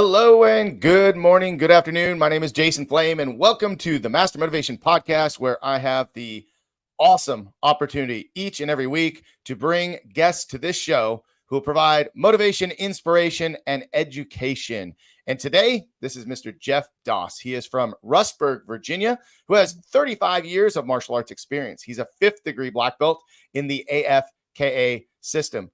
Hello and good morning, good afternoon. My name is Jason Flame, and welcome to the Master Motivation Podcast, where I have the awesome opportunity each and every week to bring guests to this show who will provide motivation, inspiration, and education. And today, this is Mr. Jeff Doss. He is from Rustburg, Virginia, who has 35 years of martial arts experience. He's a 5th degree black belt in the AFKA system,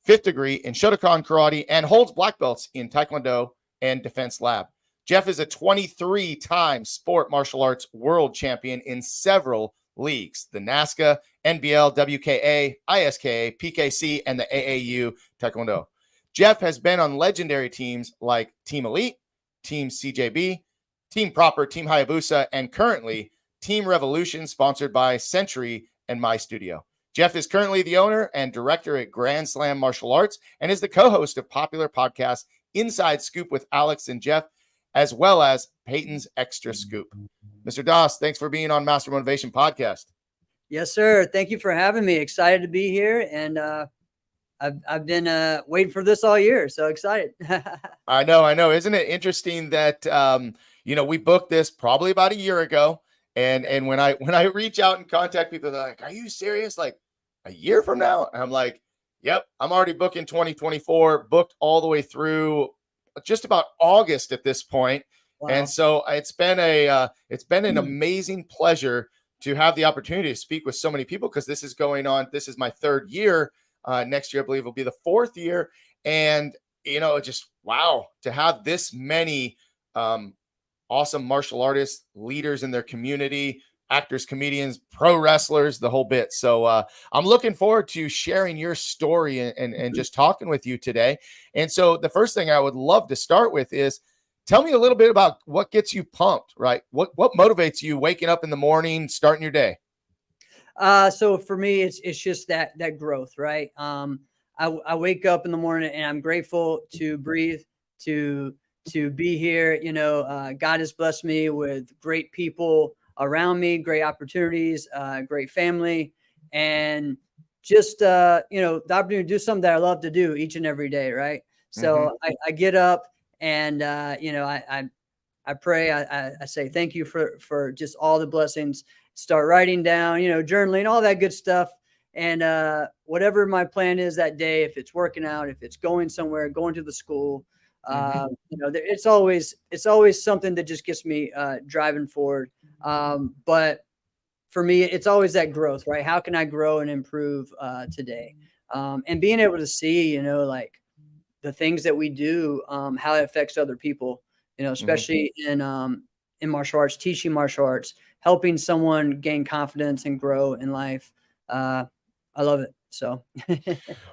5th degree in Shotokan karate, and holds black belts in Taekwondo and Defense Lab. Jeff is a 23-time sport martial arts world champion in several leagues: the NASKA, NBL, WKA, ISKA, PKC, and the AAU Taekwondo. Jeff has been on legendary teams like Team Elite, Team CJB, Team Proper, Team Hayabusa, and currently Team Revolution, sponsored by Century and My Studio. Jeff is currently the owner and director at Grand Slam Martial Arts and is the co-host of popular podcast Inside Scoop with Alex and Jeff, as well as Peyton's Extra Scoop. Mr. Doss, thanks for being on Master Motivation Podcast. Yes, sir. Thank you for having me. Excited to be here. And I've been waiting for this all year. So excited. I know. Isn't it interesting that, we booked this probably about a year ago. And when I reach out and contact people, they're like, "Are you serious? Like a year from now?" And I'm like, "Yep, I'm already booking 2024, booked all the way through just about August at this point." Wow. And so it's been an amazing pleasure to have the opportunity to speak with so many people, because this is going on. This is my 3rd year. Next year, I believe, will be the 4th year. And, just wow, to have this many awesome martial artists, leaders in their community, actors, comedians, pro wrestlers, the whole bit. So I'm looking forward to sharing your story and just talking with you today. And so the first thing I would love to start with is, tell me a little bit about what gets you pumped, right? What motivates you waking up in the morning, starting your day? So for me, it's just that growth, right? I wake up in the morning and I'm grateful to breathe, to be here. God has blessed me with great people around me, great opportunities, great family, and just, the opportunity to do something that I love to do each and every day. Right. So I get up and, I pray, I say, thank you for just all the blessings, start writing down, journaling, all that good stuff. And, whatever my plan is that day, if it's working out, if it's going somewhere, going to the school, it's always something that just gets me driving forward. But for me, it's always that growth, right? How can I grow and improve today? And being able to see, like the things that we do, how it affects other people, especially in martial arts, teaching martial arts, helping someone gain confidence and grow in life. I love it. So,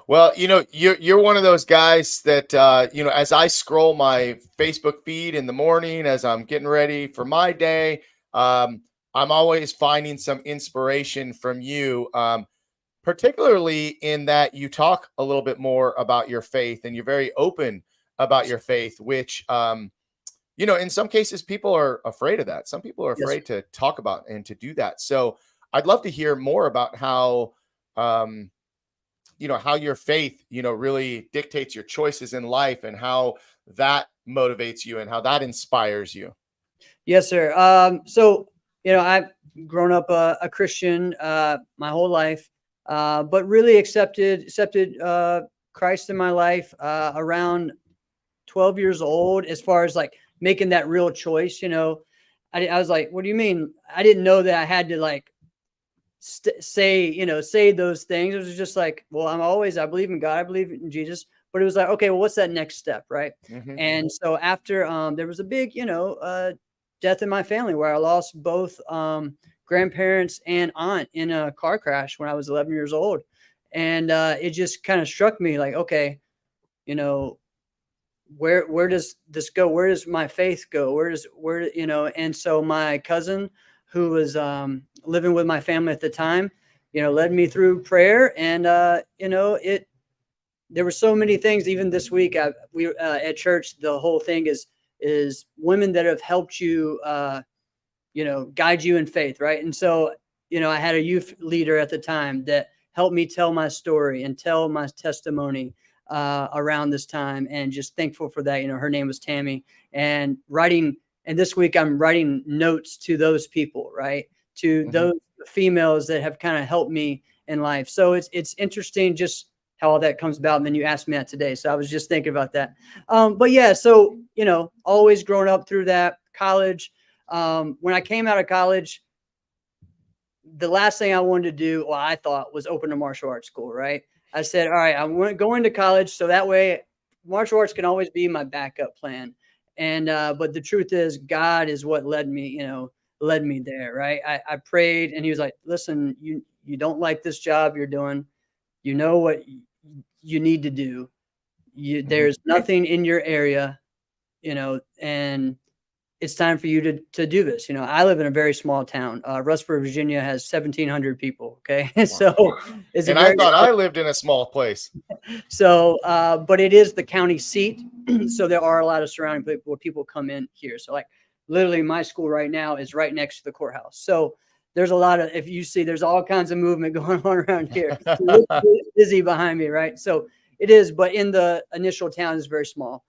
well, you're one of those guys that, as I scroll my Facebook feed in the morning, as I'm getting ready for my day, I'm always finding some inspiration from you, particularly in that you talk a little bit more about your faith, and you're very open about your faith, which, in some cases people are afraid of that. Some people are afraid to talk about and to do that. So I'd love to hear more about how, how your faith, really dictates your choices in life, and how that motivates you and how that inspires you. Yes, sir. So, I've grown up a Christian my whole life, but really accepted Christ in my life around 12 years old, as far as like making that real choice. I was like, what do you mean? I didn't know that I had to like say those things. It was just like, well, I believe in God, I believe in Jesus, but it was like, okay, well, what's that next step? Right. And so after, there was a big, death in my family where I lost both, grandparents and aunt in a car crash when I was 11 years old. And, it just kind of struck me like, okay, where does this go? Where does my faith go? And so my cousin, who was, living with my family at the time, led me through prayer. And, there were so many things. Even this week, we at church, the whole thing is women that have helped you, guide you in faith. Right. And so, I had a youth leader at the time that helped me tell my story and tell my testimony. around this time, and just thankful for that. Her name was Tammy, and this week I'm writing notes to those people, right? To those females that have kind of helped me in life. So it's interesting just how all that comes about. And then you asked me that today. So I was just thinking about that. But yeah, so, always growing up through that college. When I came out of college, the last thing I wanted to do, I thought, was open a martial arts school, right? I said, all right, I'm going to college, so that way martial arts can always be my backup plan. And but the truth is, God is what led me there, right? I prayed, and he was like, listen, you don't like this job you're doing. You know what you need to do. There's nothing in your area, and it's time for you to do this. I live in a very small town. Rustburg, Virginia has 1,700 people. Okay. Wow. So it's and I thought I lived in a small place. So, but it is the county seat. So there are a lot of surrounding people where people come in here. So like literally my school right now is right next to the courthouse. So there's a lot of, if you see, there's all kinds of movement going on around here. It's busy behind me. Right. So it is, but in the initial town is very small.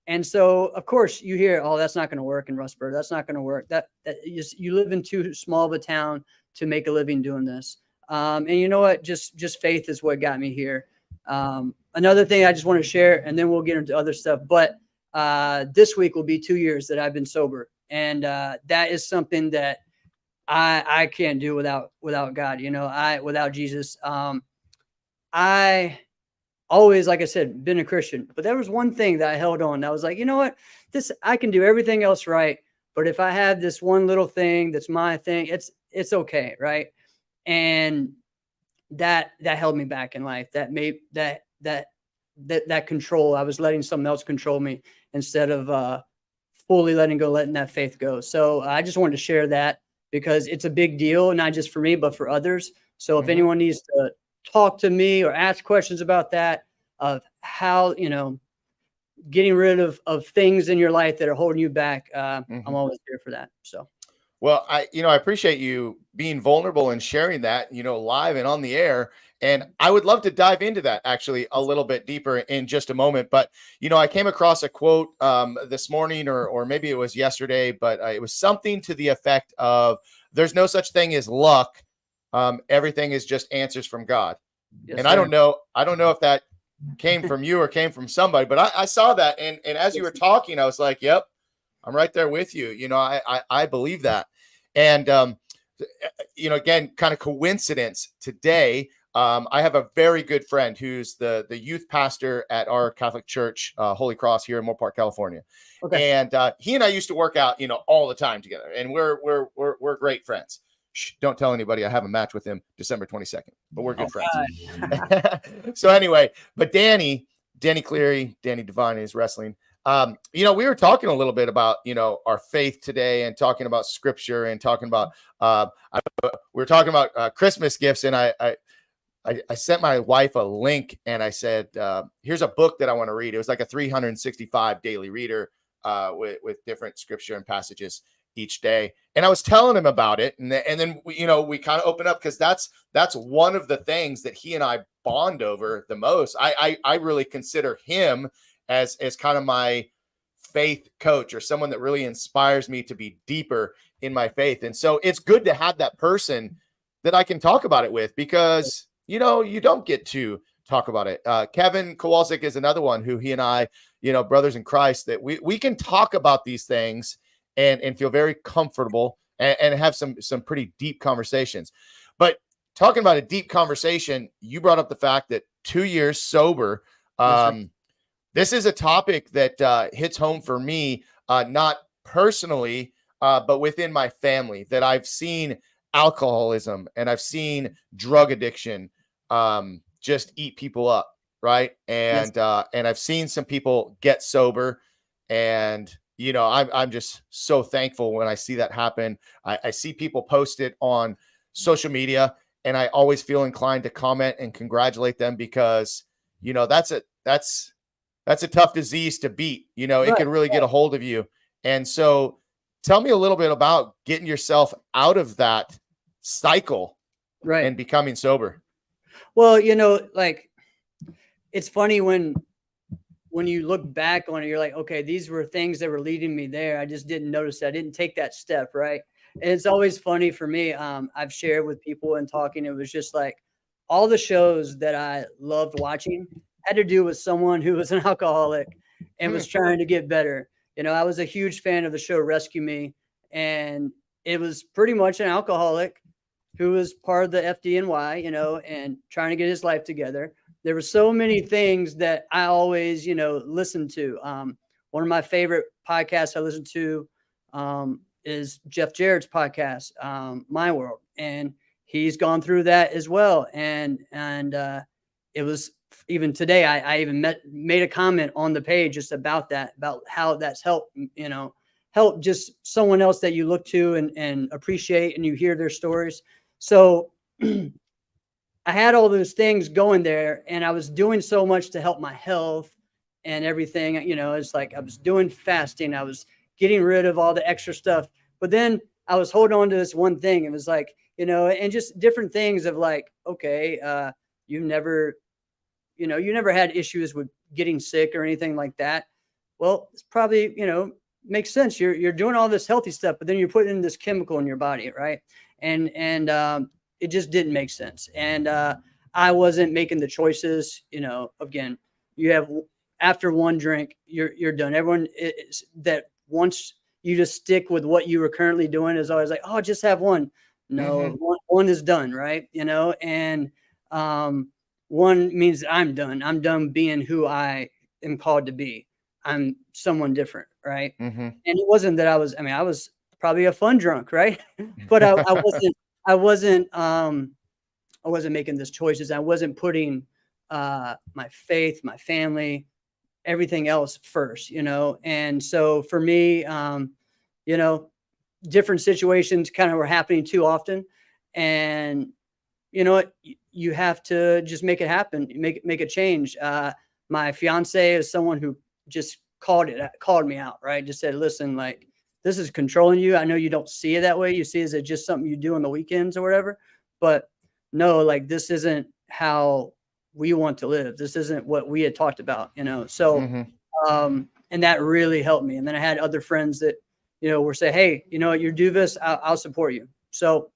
And so, of course, you hear, oh, that's not going to work in Rustburg. That's not going to work. That you live in too small of a town to make a living doing this. And you know what? Just faith is what got me here. Another thing I just want to share, and then we'll get into other stuff. But this week will be 2 years that I've been sober, and that is something that I can't do without God. Without Jesus. I always, like I said, been a Christian, but there was one thing that I held on. I was like, you know what, I can do everything else right, but if I have this one little thing that's my thing, it's okay, right? And that held me back in life. That made that control. I was letting something else control me instead of fully letting that faith go. So I just wanted to share that because it's a big deal, not just for me, but for others. So if anyone needs to talk to me or ask questions about that, of how, getting rid of things in your life that are holding you back. I'm always here for that. So, well, I appreciate you being vulnerable and sharing that, live and on the air. And I would love to dive into that actually a little bit deeper in just a moment. But, I came across a quote this morning or maybe it was yesterday, but it was something to the effect of there's no such thing as luck. Everything is just answers from God. Yes, and sir. I don't know if that came from you or came from somebody, but I saw that. And as you were talking, I was like, yep, I'm right there with you. I believe that. And, again, kind of coincidence today. I have a very good friend who's the youth pastor at our Catholic church, Holy Cross here in Moore Park, California. Okay. And he and I used to work out, all the time together, and we're great friends. Shh, don't tell anybody I have a match with him December 22nd, but we're good friends. So anyway, but Danny Cleary, Danny Devine is wrestling. We were talking a little bit about, our faith today and talking about scripture and talking about, we were talking about Christmas gifts. And I sent my wife a link and I said, here's a book that I want to read. It was like a 365 daily reader with different scripture and passages each day. And I was telling him about it. And then we kind of open up because that's one of the things that he and I bond over the most. I really consider him as kind of my faith coach or someone that really inspires me to be deeper in my faith. And so it's good to have that person that I can talk about it with because, you don't get to talk about it. Kevin Kowalczyk is another one who he and I, brothers in Christ, that we can talk about these things and feel very comfortable and have some pretty deep conversations. But talking about a deep conversation, you brought up the fact that 2 years sober. This is a topic that hits home for me, not personally, but within my family, that I've seen alcoholism and I've seen drug addiction just eat people up, right? And and I've seen some people get sober, and I'm just so thankful when I see that happen. I see people post it on social media, and I always feel inclined to comment and congratulate them because that's a tough disease to beat. It can really get a hold of you. And so tell me a little bit about getting yourself out of that cycle, right, and becoming sober. Well, it's funny when you look back on it, you're like, okay, these were things that were leading me there. I just didn't notice that. I didn't take that step, right? And it's always funny for me. I've shared with people and talking. It was just like all the shows that I loved watching had to do with someone who was an alcoholic and was trying to get better. You know, I was a huge fan of the show Rescue Me, and it was pretty much an alcoholic who was part of the FDNY, you know, and trying to get his life together. There were so many things that I always, you know, listened to. One of my favorite podcasts I listen to is Jeff Jarrett's podcast, My World, and he's gone through that as well. And it was even today. I even made a comment on the page just about that, about how that's helped, you know, help just someone else that you look to and appreciate, and you hear their stories. So I had all those things going there, and I was doing so much to help my health and everything. You know, it's like I was doing fasting. I was getting rid of all the extra stuff, but then I was holding on to this one thing. It was like, you know, and just different things of like, okay, you never had issues with getting sick or anything like that. Well, it's probably, you know, makes sense. You're doing all this healthy stuff, but then you're putting in this chemical in your body, right? And it just didn't make sense. And I wasn't making the choices. You know, again, you have, after one drink, you're done. Everyone that wants you to stick with what you were currently doing is always like, oh, just have one. No, one is done, right? You know, and one means I'm done. I'm done being who I am called to be. I'm someone different, right? And it wasn't that I was probably a fun drunk, right? But I wasn't making these choices. I wasn't putting my faith, my family, everything else first, you know? And so for me, you know, different situations kind of were happening too often. And you know what? You have to just make it happen, make a change. My fiance is someone who just called me out, right? Just said, listen, like, this is controlling you. I know you don't see it that way. You see it as just something you do on the weekends or whatever, but no, like, this isn't how we want to live. This isn't what we had talked about, you know? So, and that really helped me. And then I had other friends that, you know, were say, hey, you know, you do this, I'll support you. So,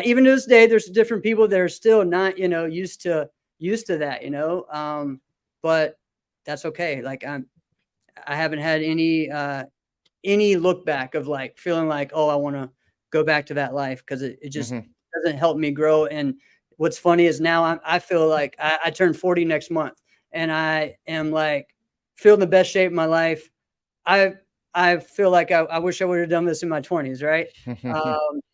even to this day, there's different people that are still not, you know, used to that, you know, but that's okay. Like I haven't had any look back of like feeling like, oh, I want to go back to that life, because it just doesn't help me grow. And what's funny is now I feel like I turn 40 next month, and I am like feeling the best shape of my life. I feel like I wish I would have done this in my 20s, right?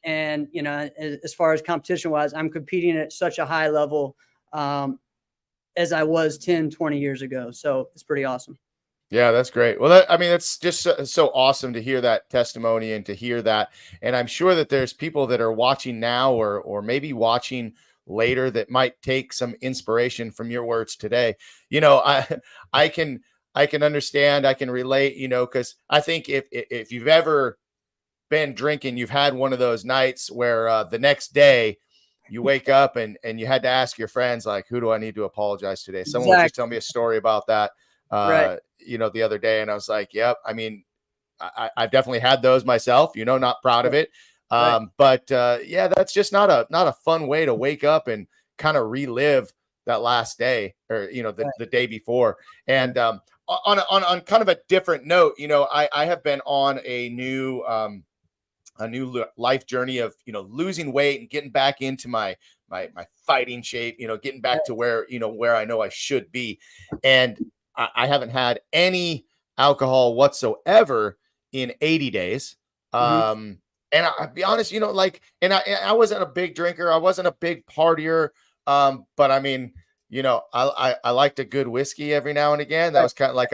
And, you know, as far as competition-wise, I'm competing at such a high level as I was 10, 20 years ago. So it's pretty awesome. Yeah, that's great. Well, that's just so awesome to hear that testimony and to hear that. And I'm sure that there's people that are watching now or maybe watching later that might take some inspiration from your words today. You know, I can understand, I can relate, you know, because I think if you've ever been drinking, you've had one of those nights where the next day you wake up and you had to ask your friends, like, who do I need to apologize today? Someone was just telling me a story about that, you know, the other day. And I was like, yep. I mean, I've definitely had those myself, you know, not proud of it. But yeah, that's just not a fun way to wake up and kind of relive that last day, or, you know, the day before. And on kind of a different note, you know, I have been on a new life journey of, you know, losing weight and getting back into my fighting shape, you know, getting back to where I know I should be. And I haven't had any alcohol whatsoever in 80 days. And I'll be honest, you know, like, and I wasn't a big drinker. I wasn't a big partier. But I mean, you know, I liked a good whiskey every now and again. That was kind of like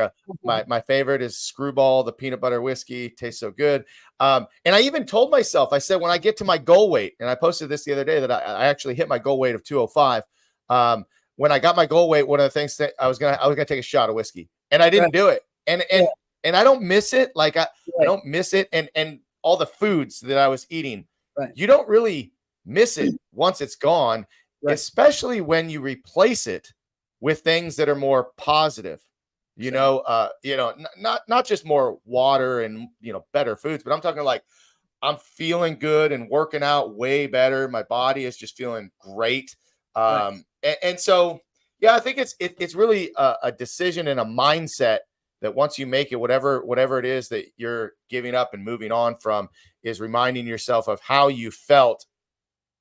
my favorite is Screwball, the peanut butter whiskey. Tastes so good. And I even told myself, I said, when I get to my goal weight, and I posted this the other day, that I actually hit my goal weight of 205. When I got my goal weight, one of the things that I was gonna take a shot of whiskey, and I didn't do it. And I don't miss it. Like I don't miss it. And all the foods that I was eating, you don't really miss it once it's gone. Especially when you replace it with things that are more positive. Not just more water and better foods, but I'm talking like I'm feeling good and working out way better. My body is just feeling great. Right. And so, yeah, I think it's really a decision and a mindset that once you make it, whatever it is that you're giving up and moving on from, is reminding yourself of how you felt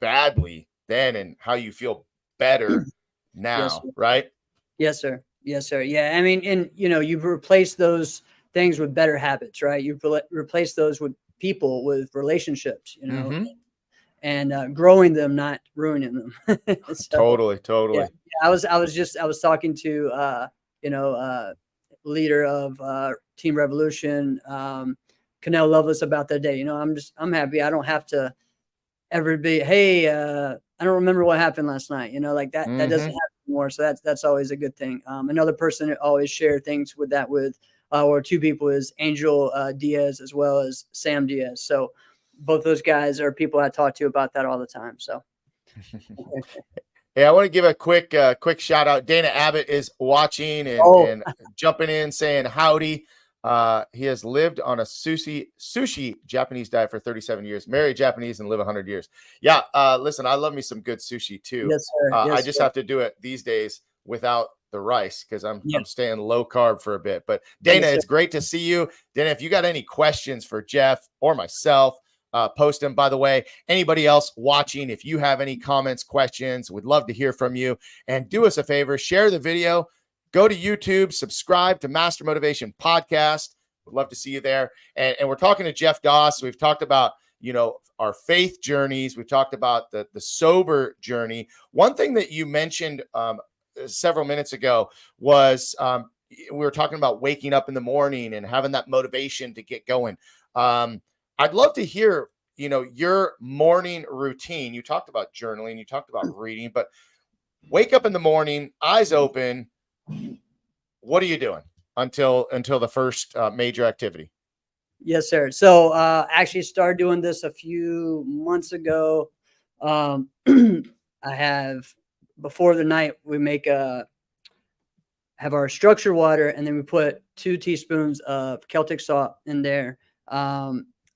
badly then and how you feel better Yes, now, sir. right? Yes, sir. Yes, sir. Yeah. I mean, and you've replaced those things with better habits, right? You've replaced those with people, with relationships, Mm-hmm. and growing them, not ruining them. So Totally, yeah, totally. I was talking to leader of Team Revolution, Canelo Lovelace, about that day. I'm happy I don't have to ever be, hey, I don't remember what happened last night. Like that doesn't Mm-hmm. happen anymore. So that's always a good thing. Another person that always share things with or two people, is Angel Diaz, as well as Sam Diaz. So both those guys are people I talk to about that all the time. So Hey, I want to give a quick shout out. Dana Abbott is watching oh, and jumping in, saying howdy. He has lived on a sushi Japanese diet for 37 years, married Japanese, and live 100 years. Yeah, listen, I love me some good sushi too. yes, sir. I Yes, just sir. have to do it these days without the rice because Yeah. I'm staying low carb for a bit. But Dana, Yes, sir. it's great to see you. Dana, if you got any questions for Jeff or myself, post them. By the way, anybody else watching, if you have any comments, questions, we'd love to hear from you. And do us a favor, share the video, go to YouTube, subscribe to Master Motivation Podcast. We'd love to see you there. And we're talking to Jeff Doss. We've talked about, our faith journeys. We've talked about the sober journey. One thing that you mentioned several minutes ago was we were talking about waking up in the morning and having that motivation to get going. I'd love to hear, your morning routine. You talked about journaling, you talked about reading, but wake up in the morning, eyes open. What are you doing until the first major activity? Yes, sir. So actually started doing this a few months ago. I have, before the night, we have our structured water, and then we put 2 teaspoons of Celtic salt in there.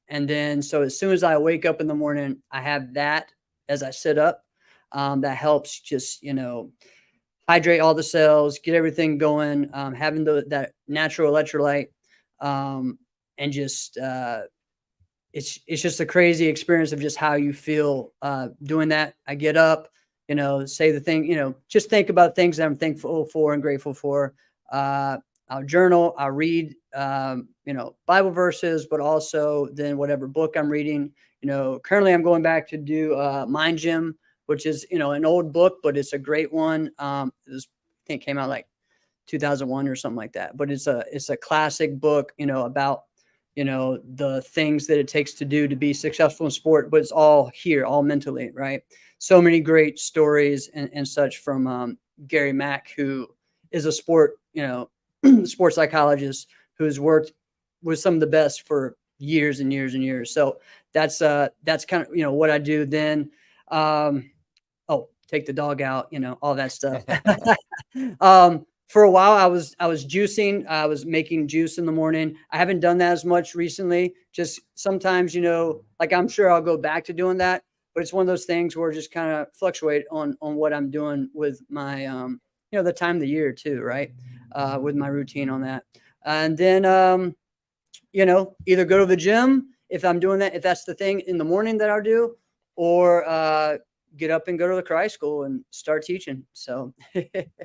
And then, so as soon as I wake up in the morning, I have that as I sit up. That helps just, hydrate all the cells, get everything going, having that natural electrolyte. And just, it's just a crazy experience of just how you feel doing that. I get up, say the thing, just think about things that I'm thankful for and grateful for. I'll journal, I'll read, Bible verses, but also then whatever book I'm reading. Currently I'm going back to do Mind Gym, which is, an old book, but it's a great one. I think it came out like 2001 or something like that, but it's a classic book, about, the things that it takes to do to be successful in sport, but it's all here, all mentally, right? So many great stories and such from Gary Mack, who is a sports psychologist who's worked with some of the best for years and years and years. So that's kind of, what I do then. Take the dog out, all that stuff. For a while I was juicing. I was making juice in the morning. I haven't done that as much recently. Just sometimes, like I'm sure I'll go back to doing that, but it's one of those things where just kind of fluctuate on what I'm doing with my, the time of the year too, right? With my routine on that. And then, either go to the gym if I'm doing that, if that's the thing in the morning that I'll do, or get up and go to the karate school and start teaching. So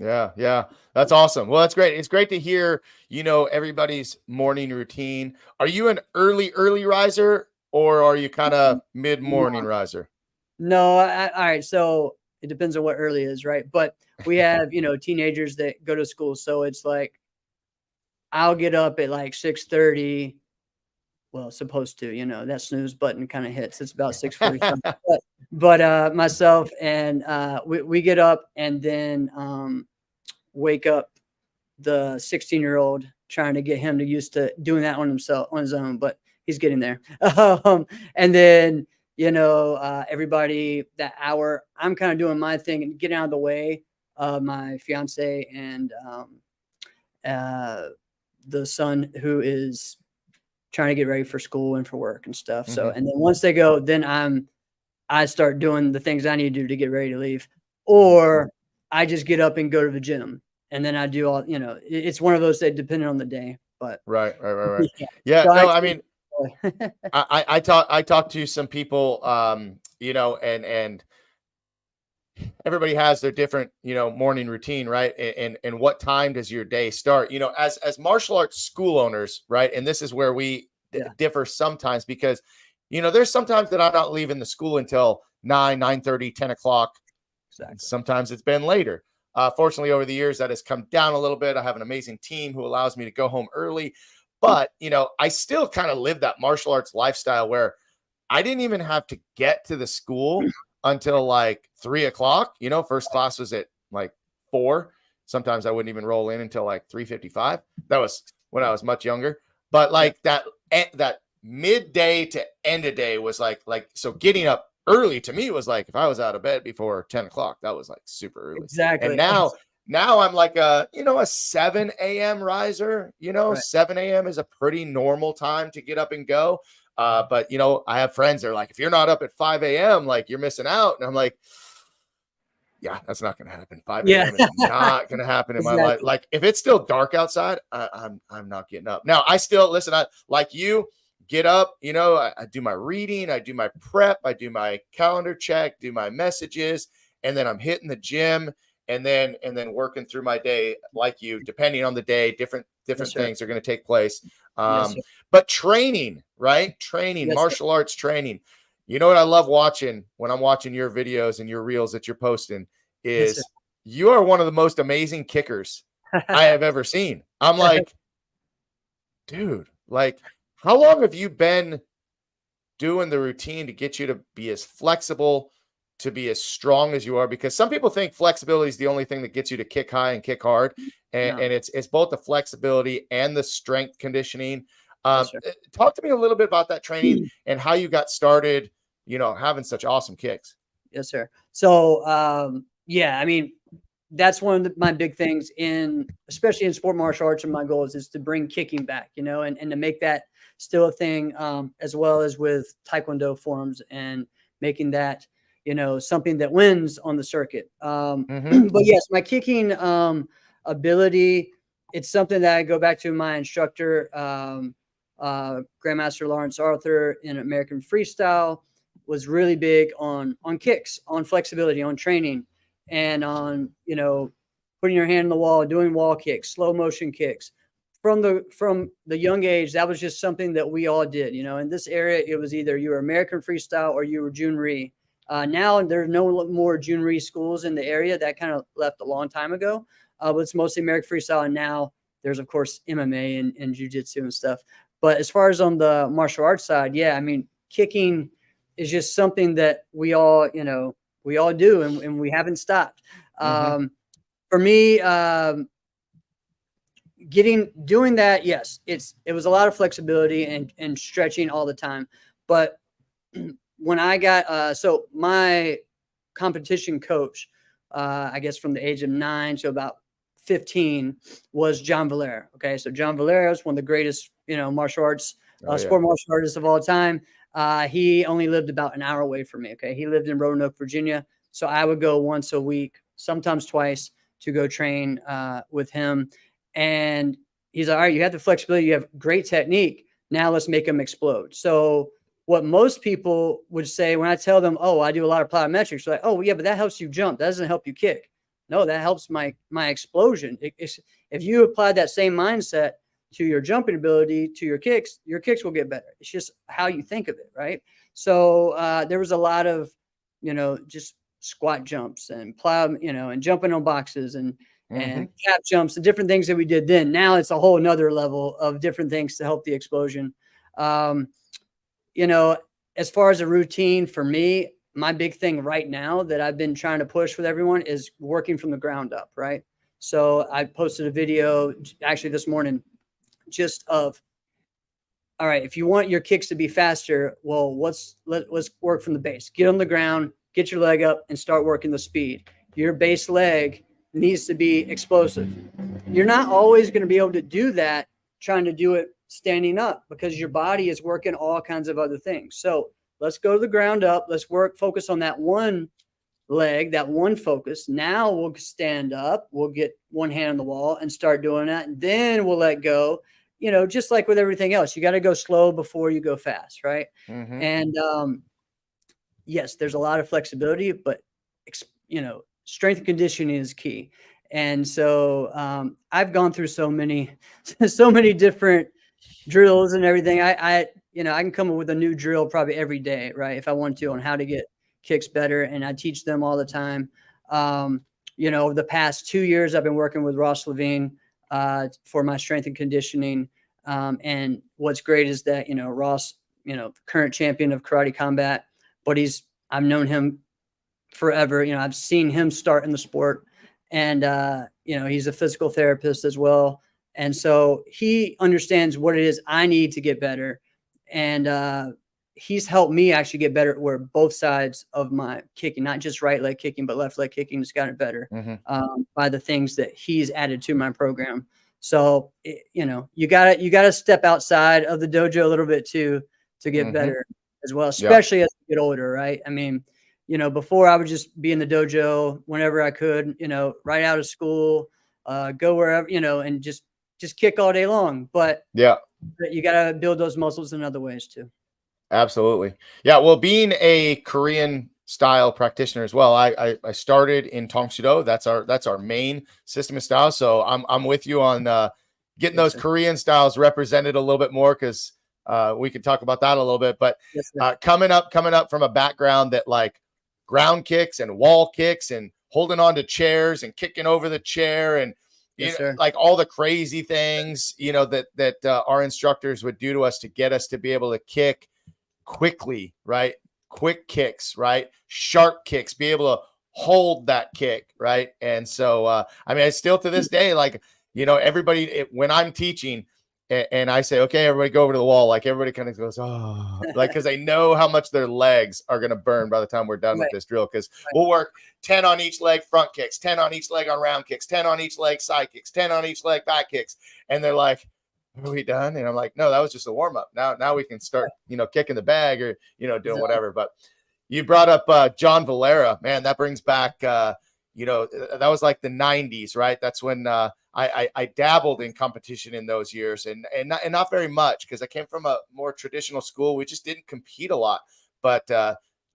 Yeah, that's awesome. Well, that's great. It's great to hear, everybody's morning routine. Are you an early riser, or are you kind of mid-morning riser? No, all right. So it depends on what early is, right? But we have, teenagers that go to school. So it's like, I'll get up at like 6:30. Well, supposed to, that snooze button kind of hits. It's about 6:45. But myself and we get up and then wake up the 16-year-old, trying to get him to used to doing that on himself, on his own, but he's getting there. And then, everybody that hour, I'm kind of doing my thing and getting out of the way my fiance and the son who is trying to get ready for school and for work and stuff. So, and then once they go, then I start doing the things I need to do to get ready to leave, or I just get up and go to the gym, and then I do all, it's one of those that depending on the day, but right. Yeah. So No, I mean, I talk to some people, and everybody has their different, morning routine, right? And what time does your day start? As martial arts school owners, right? And this is where we differ sometimes, because, there's sometimes that I'm not leaving the school until 9:30, 10 o'clock. Exactly. Sometimes it's been later. Fortunately, over the years, that has come down a little bit. I have an amazing team who allows me to go home early. But, I still kind of live that martial arts lifestyle where I didn't even have to get to the school until like 3 o'clock. First class was at like 4. Sometimes I wouldn't even roll in until like 3:55. That was when I was much younger. But like that midday to end of day was like, so getting up early to me was like, if I was out of bed before 10 o'clock, that was like super early. Exactly. And now I'm like a 7 a.m. riser. 7 a.m. is a pretty normal time to get up and go. But I have friends that are like, if you're not up at 5 a.m., like you're missing out. And I'm like, yeah, that's not going to happen. 5 a.m. is not going to happen in my life. Like if it's still dark outside, I'm not getting up. Now I still listen. I like you get up, I do my reading, I do my prep, I do my calendar check, do my messages, and then I'm hitting the gym and then working through my day like you, depending on the day, different things are going to take place. But training, right? Training, martial arts training. You know what I love watching when I'm watching your videos and your reels that you're posting is you are one of the most amazing kickers I have ever seen. I'm like, dude, like, how long have you been doing the routine to get you to be as flexible, to be as strong as you are? Because some people think flexibility is the only thing that gets you to kick high and kick hard. And it's both the flexibility and the strength conditioning. Talk to me a little bit about that training and how you got started, having such awesome kicks. Yes, sir. So, I mean, that's one of my big things especially in sport martial arts. And my goal is to bring kicking back, and to make that still a thing, as well as with Taekwondo forms and making that, something that wins on the circuit. But yes, my kicking ability, it's something that I go back to my instructor, Grandmaster Lawrence Arthur in American Freestyle, was really big on kicks, on flexibility, on training, and on, putting your hand on the wall, doing wall kicks, slow motion kicks. From the young age, that was just something that we all did. In this area, it was either you were American Freestyle or you were Jun-Ri. Now there's no more Jun-Ri schools in the area. That kind of left a long time ago. But it's mostly American Freestyle. And now there's, of course, MMA and Jiu-Jitsu and stuff. But as far as on the martial arts side, I mean, kicking is just something that we all do, and we haven't stopped. For me, doing that, yes, it was a lot of flexibility and stretching all the time. But when I got so my competition coach, I guess from the age of 9 to about 15, was John Valera. Okay, so John Valera is one of the greatest martial arts sport martial artists of all time. He only lived about an hour away from me. Okay, he lived in Roanoke, Virginia, so I would go once a week, sometimes twice, to go train with him. And he's like, all right, you have the flexibility, you have great technique. Now let's make them explode. So what most people would say when I tell them, oh, I do a lot of plyometrics, like, oh, yeah, but that helps you jump. That doesn't help you kick. No, that helps my explosion. If you apply that same mindset to your jumping ability, to your kicks will get better. It's just how you think of it, right? So there was a lot of, just squat jumps and plow, and jumping on boxes and cap jumps and different things that we did then. Now it's a whole nother level of different things to help the explosion. As far as a routine for me, my big thing right now that I've been trying to push with everyone is working from the ground up, right? So I posted a video actually this morning just of, all right, if you want your kicks to be faster, well, let's work from the base. Get on the ground, get your leg up, and start working the speed. Your base leg needs to be explosive. You're not always going to be able to do that trying to do it standing up, because your body is working all kinds of other things. So let's go to the ground up. Let's focus on that one leg, that one focus. Now we'll stand up, we'll get one hand on the wall and start doing that. And then we'll let go, just like with everything else, you got to go slow before you go fast. Right. Mm-hmm. And, yes, there's a lot of flexibility, but strength and conditioning is key. And so, I've gone through so many different drills and everything. I can come up with a new drill probably every day, right? If I want to, on how to get kicks better. And I teach them all the time. Over the past 2 years, I've been working with Ross Levine, for my strength and conditioning. And what's great is that, Ross, current champion of karate combat, but I've known him forever. I've seen him start in the sport, and, he's a physical therapist as well. And so he understands what it is I need to get better. And, he's helped me actually get better where both sides of my kicking, not just right leg kicking, but left leg kicking, has gotten better, by the things that he's added to my program. So, you gotta step outside of the dojo a little bit to get better as well, especially as you get older, right? I mean, before I would just be in the dojo whenever I could, right out of school, go wherever, and just kick all day long. But you got to build those muscles in other ways too. Absolutely. Yeah. Well, being a Korean style practitioner as well, I started in Tong Soo. That's our main system of style. So I'm with you on getting those Korean styles represented a little bit more, because we could talk about that a little bit. But coming up from a background that like ground kicks and wall kicks and holding on to chairs and kicking over the chair and like all the crazy things, that our instructors would do to us to get us to be able to kick quickly, right? Quick kicks, right? Sharp kicks, be able to hold that kick, right? And so, I still to this day, like, everybody, when I'm teaching and I say, okay, everybody go over to the wall, like everybody kind of goes, oh, like, because they know how much their legs are going to burn by the time we're done with this drill. Because we'll work 10 on each leg front kicks, 10 on each leg on round kicks, 10 on each leg side kicks, 10 on each leg back kicks. And they're like, are we done? And I'm like, no, that was just a warm up. Now we can start, kicking the bag or, doing whatever. But you brought up John Valera, man, that brings back, that was like the 90s, right? That's when I dabbled in competition in those years, and not very much, because I came from a more traditional school. We just didn't compete a lot. But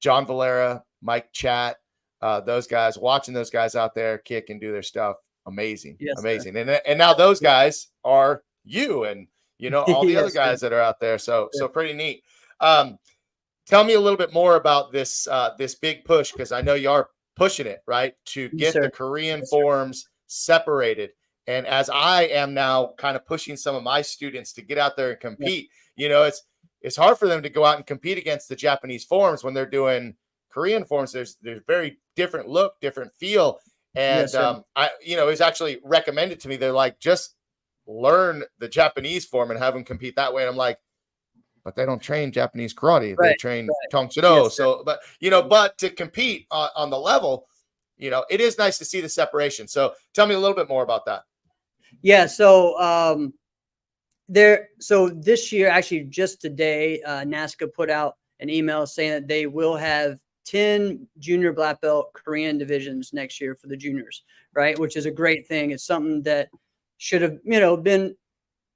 John Valera, Mike Chat, those guys, watching those guys out there kick and do their stuff, amazing. Amazing. And now those guys are you and all the other guys that are out there. So pretty neat. Tell me a little bit more about this big push, because I know you are pushing it, right, to get the Korean forms separated. And as I am now kind of pushing some of my students to get out there and compete, it's hard for them to go out and compete against the Japanese forms when they're doing Korean forms. There's very different look, different feel. And it was actually recommended to me. They're like, just learn the Japanese form and have them compete that way. And I'm like, but they don't train Japanese karate. They train Tong Soo. So, but to compete on the level, it is nice to see the separation. So tell me a little bit more about that. Yeah. So, so this year, actually just today, NASKA put out an email saying that they will have 10 junior black belt Korean divisions next year for the juniors, right? Which is a great thing. It's something that should have, been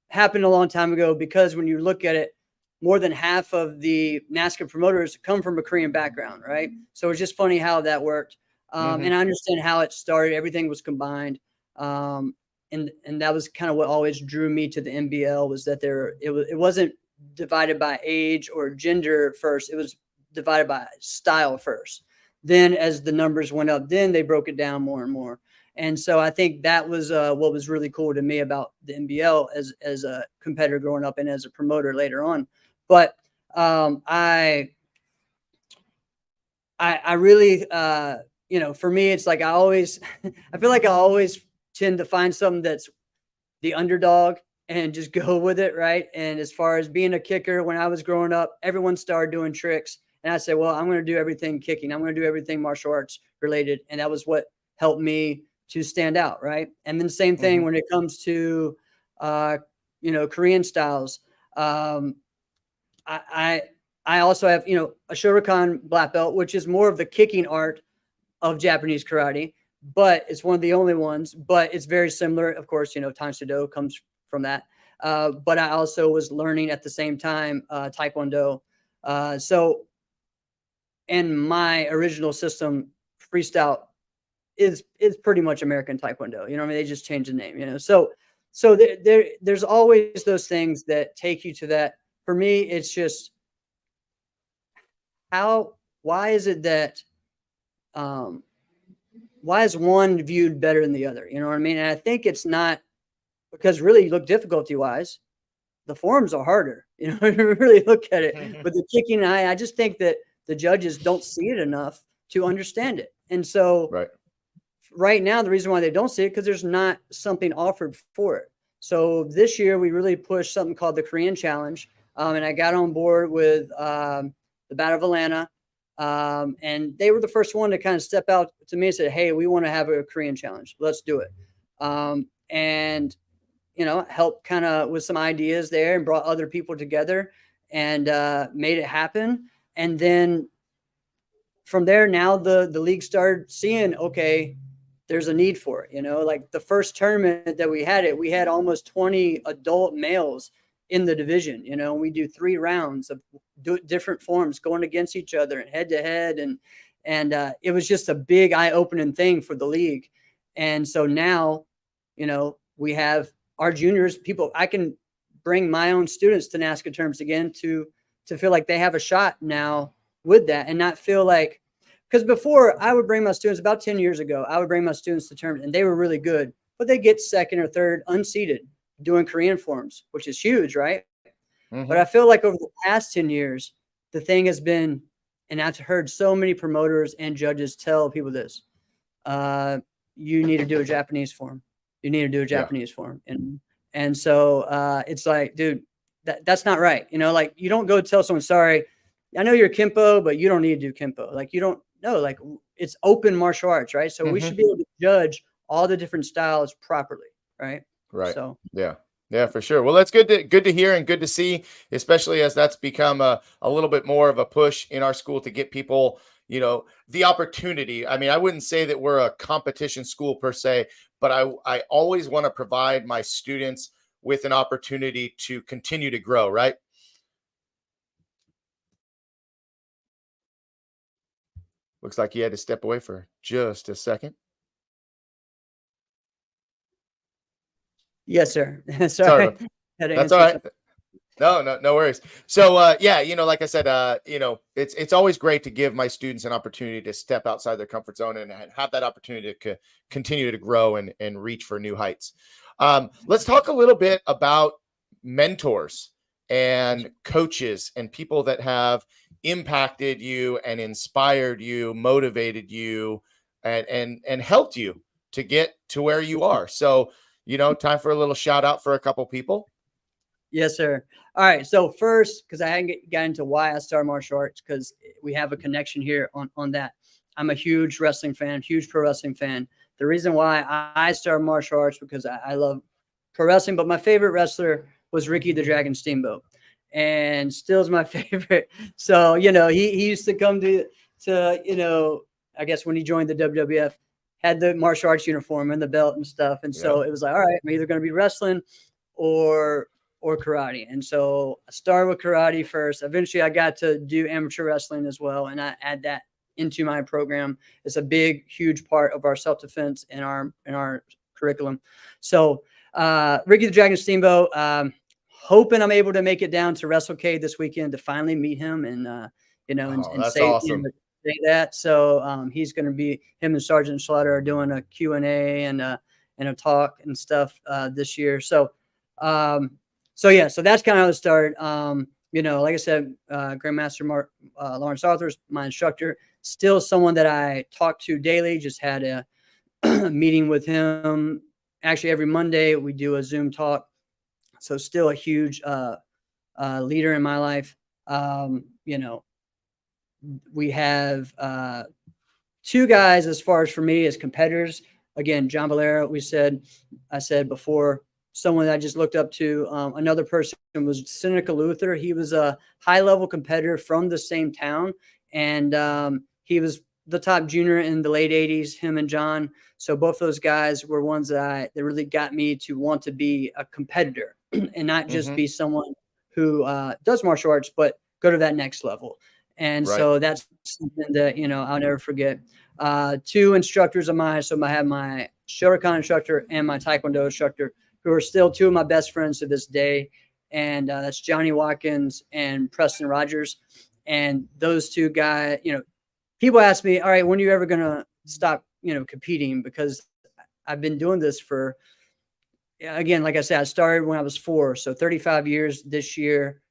happened a long time ago, because when you look at it, more than half of the NASKA promoters come from a Korean background, right? So it's just funny how that worked. And I understand how it started. Everything was combined. And that was kind of what always drew me to the NBL, was that it wasn't divided by age or gender first. It was divided by style first. Then as the numbers went up, then they broke it down more and more. And so I think that was what was really cool to me about the NBL as a competitor growing up and as a promoter later on. But I really, for me, it's like I feel like I always tend to find something that's the underdog and just go with it, right? And as far as being a kicker, when I was growing up, everyone started doing tricks. And I said, well, I'm going to do everything kicking. I'm going to do everything martial arts related. And that was what helped me stand out, right? And then same thing when it comes to Korean styles. I also have a Shotokan black belt, which is more of the kicking art of Japanese karate, but it's one of the only ones. But it's very similar, of course. Tanshido comes from that. But I also was learning at the same time Taekwondo. So in my original system, freestyle is pretty much American Taekwondo. They just changed the name. So there's always those things that take you to that. For me, it's just why is it that why is one viewed better than the other? You know what I mean? And I think it's not because really you look difficulty wise, the forms are harder. If you really look at it. But the kicking, I just think that the judges don't see it enough to understand it. And so right now, the reason why they don't see it because there's not something offered for it. So this year we really pushed something called the Korean Challenge. And I got on board with the Battle of Atlanta. And they were the first one to kind of step out to me and say, hey, we want to have a Korean Challenge. Let's do it. And, helped kind of with some ideas there and brought other people together and made it happen. And then from there, now the league started seeing, okay, there's a need for it. Like the first tournament that we had almost 20 adult males in the division. We do 3 rounds of different forms going against each other and head to head. And it was just a big eye-opening thing for the league. And so now, we have our juniors, people, I can bring my own students to NASKA terms again to feel like they have a shot now with that and not feel like, because before I would bring my students about 10 years ago, I would bring my students to terms and they were really good, but they get second or third unseeded doing Korean forms, which is huge, right? But I feel like over the past 10 years, the thing has been, and I've heard so many promoters and judges tell people this, you need to do a Japanese form. You need to do a Japanese form. And so it's like, dude, that's not right. Like you don't go tell someone, sorry, I know you're Kempo, but you don't need to do Kempo. Like you don't know, like it's open martial arts, right? So we should be able to judge all the different styles properly, right? Right. So yeah, for sure. Well, that's good to hear and good to see, especially as that's become a little bit more of a push in our school to get people, the opportunity. I mean, I wouldn't say that we're a competition school per se, but I always want to provide my students with an opportunity to continue to grow, right? Looks like you had to step away for just a second. Yes, sir. Sorry. That's all right. No worries. So, like I said, it's always great to give my students an opportunity to step outside their comfort zone and have that opportunity to continue to grow and reach for new heights. Let's talk a little bit about mentors and coaches and people that have impacted you and inspired you, motivated you, and helped you to get to where you are. So, time for a little shout out for a couple people. Yes, sir. All right. So first, because I hadn't got into why I started martial arts, because we have a connection here on that. I'm a huge wrestling fan, huge pro wrestling fan. The reason why I started martial arts because I love pro wrestling, but my favorite wrestler was Ricky the Dragon Steamboat, and still is my favorite. So he used to come to I guess when he joined the WWF, had the martial arts uniform and the belt and stuff, and so it was like, all right, I'm either going to be wrestling or karate. And so I started with karate first. Eventually I got to do amateur wrestling as well. And I add that into my program. It's a big, huge part of our self-defense in our curriculum. So Ricky the Dragon Steamboat, hoping I'm able to make it down to WrestleCade this weekend to finally meet him and that's awesome. Say that. So he's going to be, him and Sergeant Slaughter are doing a Q&A and a talk and stuff this year. So so that's kind of how it started. Like I said, Grandmaster Lawrence Arthur's my instructor, still someone that I talk to daily. Just had a meeting with him. Actually, every Monday we do a Zoom talk. So still a huge leader in my life. We have 2 guys as far as for me as competitors. again, John Valera, I said before, someone that I just looked up to. Another person was Seneca Luther. He was a high-level competitor from the same town, and he was the top junior in the late 80s, him and John. So both those guys were ones that really got me to want to be a competitor and not just be someone who does martial arts, but go to that next level. And so that's something that, I'll never forget. Two instructors of mine. So I have my Shotokan instructor and my Taekwondo instructor, who are still two of my best friends to this day. And that's Johnny Watkins and Preston Rogers. And those two guys, people ask me, all right, when are you ever going to stop, competing? Because I've been doing this for, again, like I said, I started when I was 4. So 35 years this year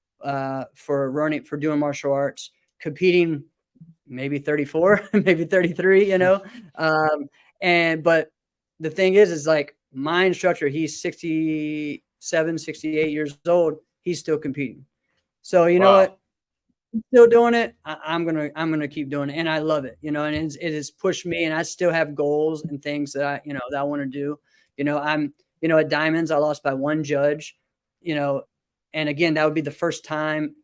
for doing martial arts, competing maybe 34, maybe 33, but the thing is like my instructor, he's 67, 68 years old. He's still competing. So, you know what? I'm still doing it. I'm going to keep doing it. And I love it, and it has pushed me, and I still have goals and things that I want to do. I'm, at Diamonds, I lost by 1 judge, and again, that would be the first time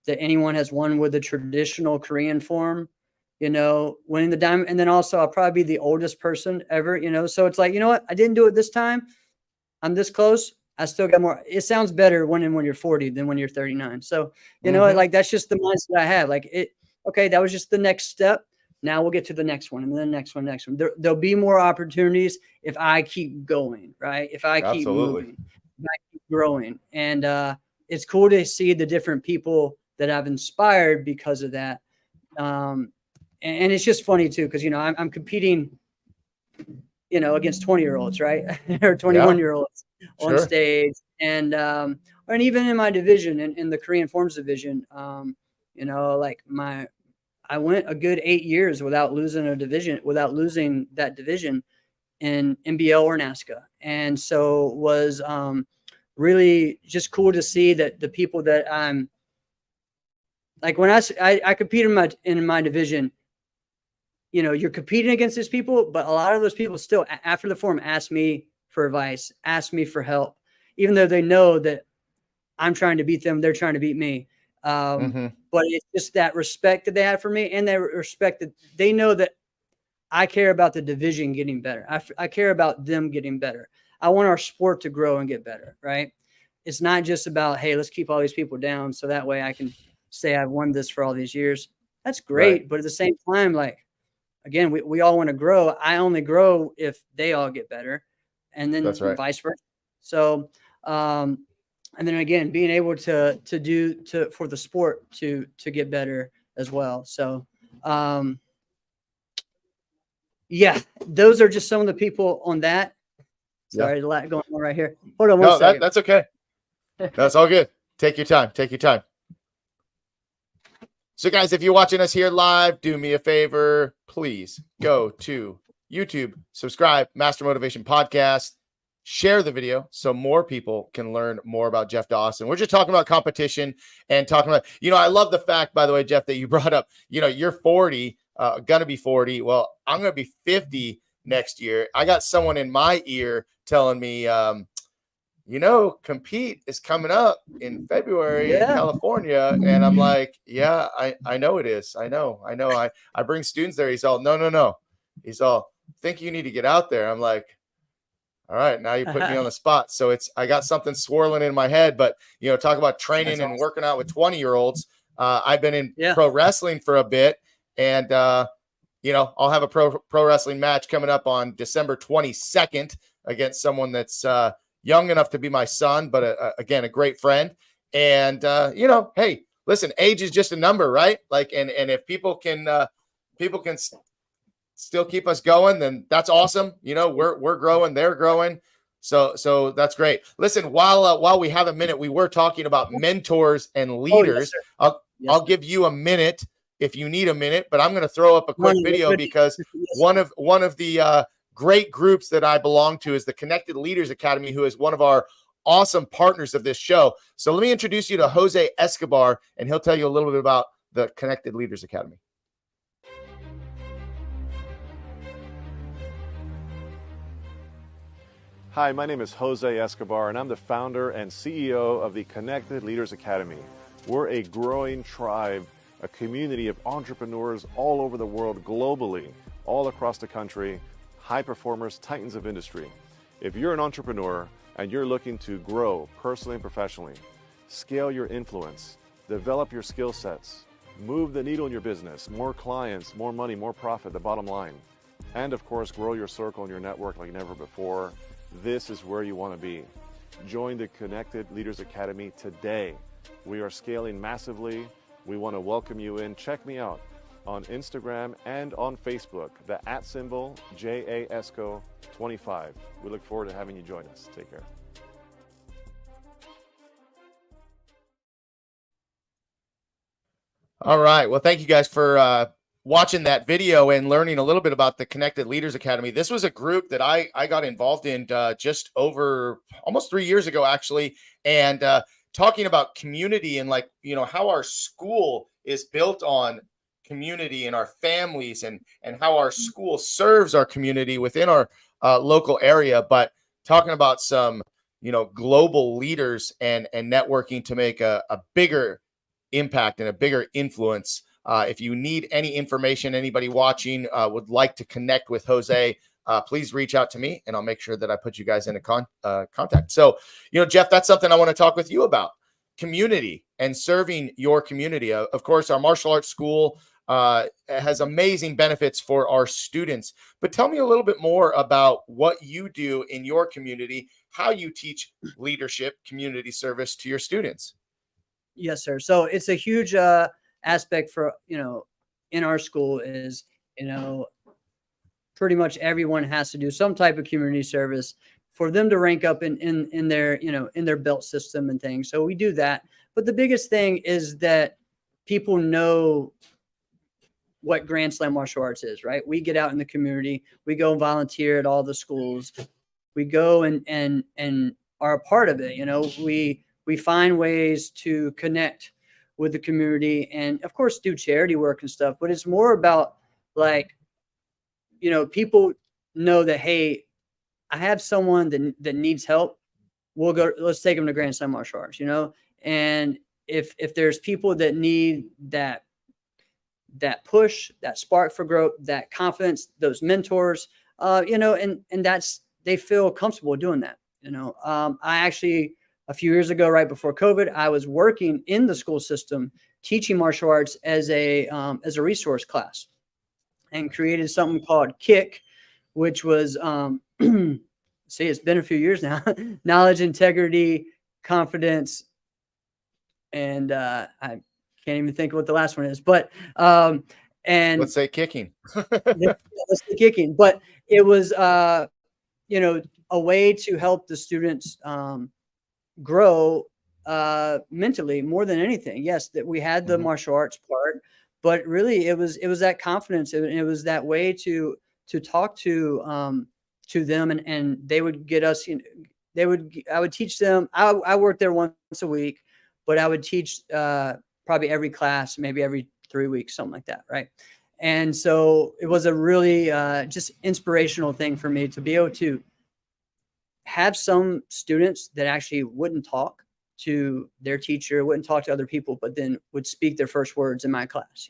that anyone has won with a traditional Korean form, winning the diamond. And then also I'll probably be the oldest person ever, so it's like, you know what? I didn't do it this time. I'm this close. I still got more. It sounds better winning when you're 40 than when you're 39. So, you know, like that's just the mindset I have. Like okay, that was just the next step. Now we'll get to the next one, and then the next one. There'll be more opportunities if I keep going, right? If I keep moving, if I keep growing. And it's cool to see the different people that I've inspired because of that. And it's just funny too, because, I'm competing, against 20-year-olds, right? Or 21-year-olds on stage. And even in my division, in the Korean Forms division, like I went a good 8 years without losing that division in NBL or NASKA. And so it was really just cool to see that the people that I'm like, when I compete in my division, you're competing against these people, but a lot of those people still after the form ask me for advice, ask me for help, even though they know that I'm trying to beat them, they're trying to beat me. But it's just that respect that they have for me, and that respect that they know that I care about the division getting better. I care about them getting better. I want our sport to grow and get better, right? It's not just about, hey, let's keep all these people down so that way I can say I've won this for all these years. That's great. Right. But at the same time, like, again, we all want to grow. I only grow if they all get better, and then vice versa. So, and then again, being able to for the sport to get better as well. So, yeah, those are just some of the people on that. Sorry, there's a lot going on right here. Hold on one second. That's okay. That's all good. Take your time. Take your time. So, guys, if you're watching us here live, do me a favor. Please go to YouTube, subscribe, Master Motivation Podcast, share the video so more people can learn more about Jeff Dawson. We're just talking about competition and talking about, I love the fact, by the way, Jeff, that you brought up, you're 40, going to be 40. Well, I'm going to be 50 next year. I got someone in my ear telling me, Compete is coming up in February in California. And I'm like, yeah, I know it is. I know. I bring students there. He's all, no. He's all, think you need to get out there. I'm like, all right, now you put me on the spot. So I got something swirling in my head, but talk about training and working out with 20-year-olds. I've been in pro wrestling for a bit, and I'll have a pro wrestling match coming up on December 22nd against someone that's young enough to be my son, but again, a great friend. And hey, listen, age is just a number, right? Like, and if people can still keep us going, then that's awesome. We're growing, they're growing. So that's great. Listen, while we have a minute, we were talking about mentors and leaders. I'll give you a minute if you need a minute, but I'm going to throw up a quick video because one of the great groups that I belong to is the Connected Leaders Academy, who is one of our awesome partners of this show. So let me introduce you to Jose Escobar, and he'll tell you a little bit about the Connected Leaders Academy. Hi, my name is Jose Escobar, and I'm the founder and CEO of the Connected Leaders Academy. We're a growing tribe, a community of entrepreneurs all over the world, globally, all across the country, high performers, titans of industry. If you're an entrepreneur and you're looking to grow personally and professionally, scale your influence, develop your skill sets, move the needle in your business, more clients, more money, more profit, the bottom line, and of course, grow your circle and your network like never before, this is where you want to be. Join the Connected Leaders Academy today. We are scaling massively. We want to welcome you in. Check me out on Instagram and on Facebook, the @ JASCO25. We look forward to having you join us. Take care. All right. Well, thank you guys for watching that video and learning a little bit about the Connected Leaders Academy. This was a group that I got involved in just over almost 3 years ago, actually, and talking about community and how our school is built on community and our families and how our school serves our community within our local area, but talking about some global leaders and networking to make a bigger impact and a bigger influence. If you need any information, anybody watching would like to connect with Jose, please reach out to me and I'll make sure that I put you guys into contact. So, Jeff, that's something I want to talk with you about: community and serving your community. Of course, our martial arts school has amazing benefits for our students, but tell me a little bit more about what you do in your community, how you teach leadership, community service to your students. Yes, sir. So it's a huge aspect for, in our school is, pretty much everyone has to do some type of community service for them to rank up in their, in their belt system and things. So we do that. But the biggest thing is that people know what Grand Slam martial arts is, right? We get out in the community, we go volunteer at all the schools, we go and are a part of it. We find ways to connect with the community and of course do charity work and stuff, but it's more about people know that, hey, I have someone that needs help. We'll go, let's take them to Grand Slam martial arts, and if there's people that need that push, that spark for growth, that confidence, those mentors, and that's, they feel comfortable doing that. I actually, a few years ago, right before COVID, I was working in the school system, teaching martial arts as a resource class, and created something called KICK, which was, see, it's been a few years now, knowledge, integrity, confidence, and I can't even think of what the last one is, but and let's say kicking. Let's say kicking, but it was a way to help the students grow mentally more than anything. Yes, that we had the martial arts part, but really it was that confidence, and it was that way to talk to them, and they would get us. I would teach them. I worked there once a week, but I would teach probably every class, maybe every 3 weeks, something like that, right? And so it was a really just inspirational thing for me to be able to have some students that actually wouldn't talk to their teacher, wouldn't talk to other people, but then would speak their first words in my class,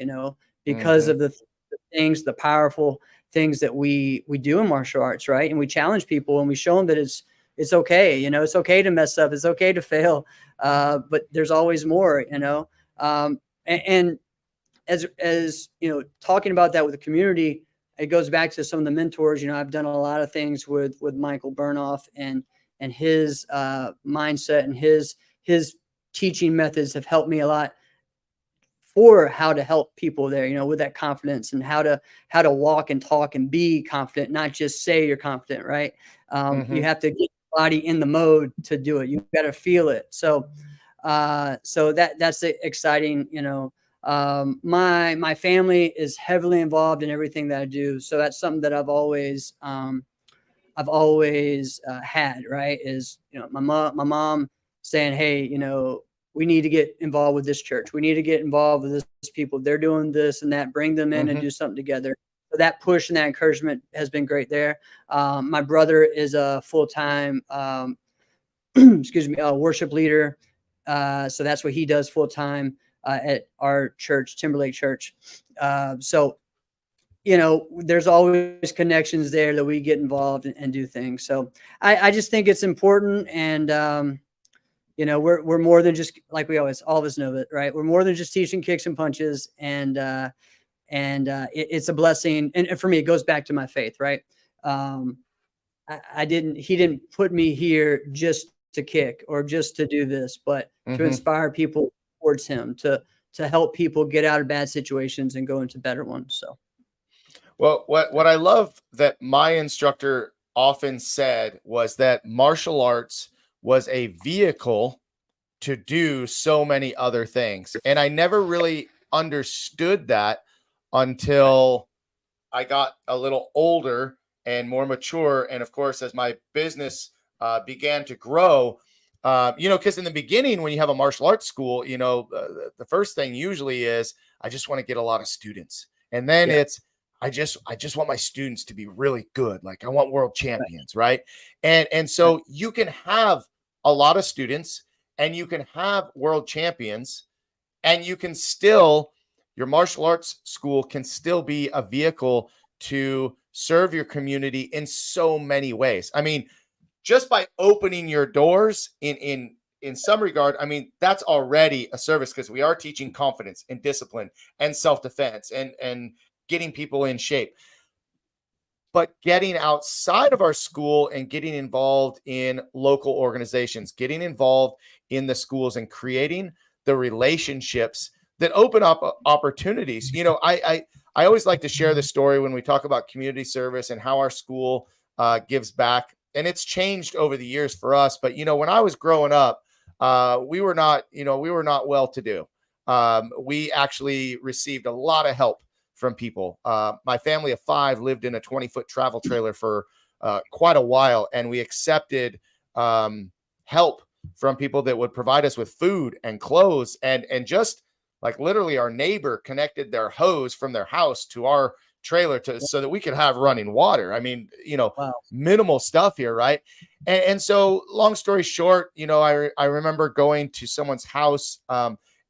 because of the things, the powerful things that we do in martial arts, right? And we challenge people and we show them that it's okay, it's okay to mess up, it's okay to fail, but there's always more, and as talking about that with the community, it goes back to some of the mentors. I've done a lot of things with Michael Burnoff and his mindset and his teaching methods have helped me a lot for how to help people there, with that confidence and how to walk and talk and be confident, not just say you're confident, right? You have to get your body in the mode to do it. You've got to feel it. So that's exciting, my family is heavily involved in everything that I do. So that's something that I've always had, right? Is, my mom saying, hey, we need to get involved with this church. We need to get involved with this people. They're doing this and that, bring them in and do something together. that push and that encouragement has been great there. My brother is a full-time, excuse me, worship leader. So that's what he does full-time at our church, Timberlake Church. So, you know, there's always connections there that we get involved and do things. So I just think it's important. And, you know, we're more than just, like we always, all of us know it, right? We're more than just teaching kicks and punches. And it's a blessing. And for me, it goes back to my faith, right? He didn't put me here just to kick or just to do this, but to inspire people towards him, to help people get out of bad situations and go into better ones. So. Well, what I love that my instructor often said was that martial arts was a vehicle to do so many other things. And I never really understood that until I got a little older and more mature. And of course, as my business began to grow, you know, because in the beginning, when you have a martial arts school, you know, the first thing usually is, I just want to get a lot of students. And then it's, I just want my students to be really good. Like I want world champions, right? And so you can have a lot of students and you can have world champions, and you can still, your martial arts school can still be a vehicle to serve your community in so many ways. I mean, just by opening your doors in some regard, I mean, that's already a service, because we are teaching confidence and discipline and self-defense and getting people in shape. But getting outside of our school and getting involved in local organizations, getting involved in the schools and creating the relationships that open up opportunities. You know, I always like to share the story when we talk about community service and how our school gives back. And it's changed over the years for us. But, you know, when I was growing up, we were not well to do. We actually received a lot of help from people. My family of 5 lived in a 20-foot travel trailer for quite a while, and we accepted help from people that would provide us with food and clothes, and just like literally our neighbor connected their hose from their house to our trailer so that we could have running water. I mean, you know, minimal stuff here, right? And so long story short, you know, I remember going to someone's house,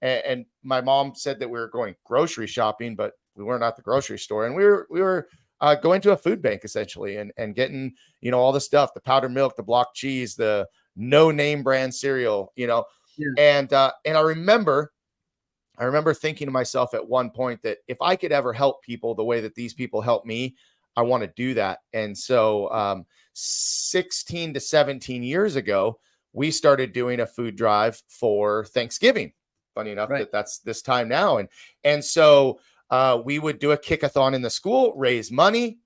and my mom said that we were going grocery shopping, but we weren't at the grocery store, and we were going to a food bank essentially, and getting, you know, all the stuff, the powdered milk, the block cheese, the no name brand cereal, you know. And I remember thinking to myself at one point that if I could ever help people the way that these people help me, I want to do that. And so 16 to 17 years ago, we started doing a food drive for Thanksgiving. Funny enough that that's this time now. And so we would do a kickathon in the school, raise money.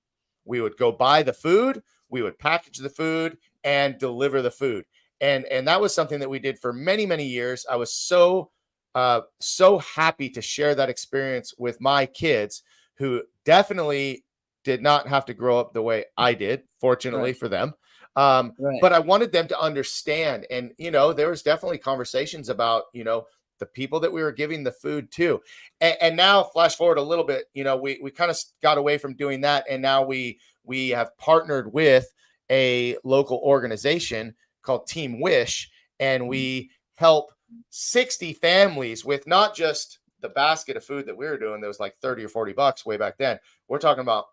We would go buy the food. We would package the food and deliver the food. And that was something that we did for many, many years. I was so happy to share that experience with my kids, who definitely did not have to grow up the way I did, fortunately for them. But I wanted them to understand. And, you know, there was definitely conversations about, you know, the people that we were giving the food to. And now flash forward a little bit, you know, we kind of got away from doing that. And now we have partnered with a local organization called Team Wish, and we help 60 families with not just the basket of food that we were doing that was like $30 or $40 way back then. We're talking about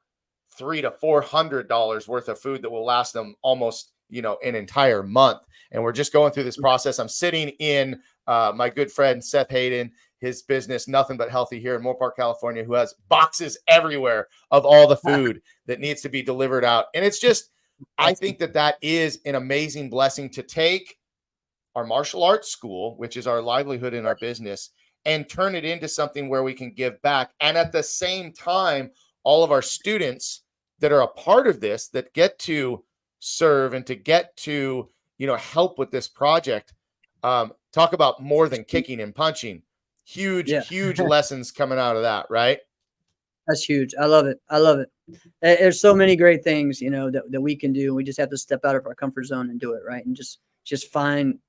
$300 to $400 worth of food that will last them almost, you know, an entire month. And we're just going through this process. I'm sitting in my good friend Seth Hayden, his business Nothing But Healthy here in Moorpark, California, who has boxes everywhere of all the food that needs to be delivered out. And it's just, I think that is an amazing blessing to take our martial arts school, which is our livelihood in our business, and turn it into something where we can give back. And at the same time, all of our students that are a part of this, that get to serve and to get to, you know, help with this project, talk about more than kicking and punching. Huge lessons coming out of that, right? That's huge. I love it. There's so many great things, you know, that we can do. We just have to step out of our comfort zone and do it, right? And just find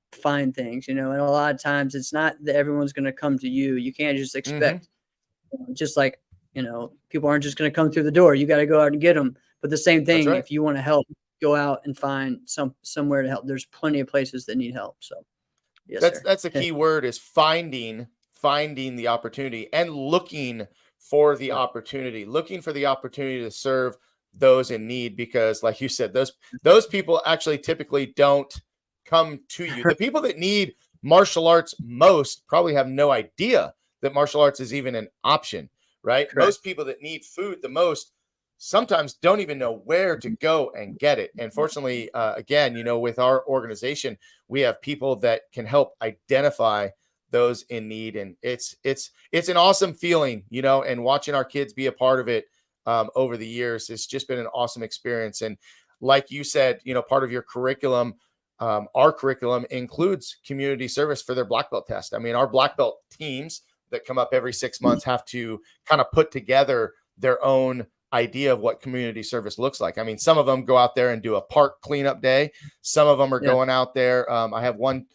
things, you know. And a lot of times it's not that everyone's going to come to you. You can't just expect, you know, just like People aren't just going to come through the door. You got to go out and get them. But the same thing, right. if you want to help, go out and find somewhere to help. There's plenty of places that need help. So yes, that's a key word, is finding the opportunity and looking for the opportunity to serve those in need, because like you said, those people actually typically don't come to you. The people that need martial arts most probably have no idea that martial arts is even an option, right? Correct. Most people that need food the most sometimes don't even know where to go and get it. And fortunately, again, with our organization, we have people that can help identify those in need. And it's an awesome feeling, and watching our kids be a part of it over the years. It's just been an awesome experience. And like you said, part of your curriculum, our curriculum includes community service for their black belt test. I mean, our black belt teams that come up every 6 months have to kind of put together their own idea of what community service looks like. I mean, some of them go out there and do a park cleanup day. Some of them are going out there. I have one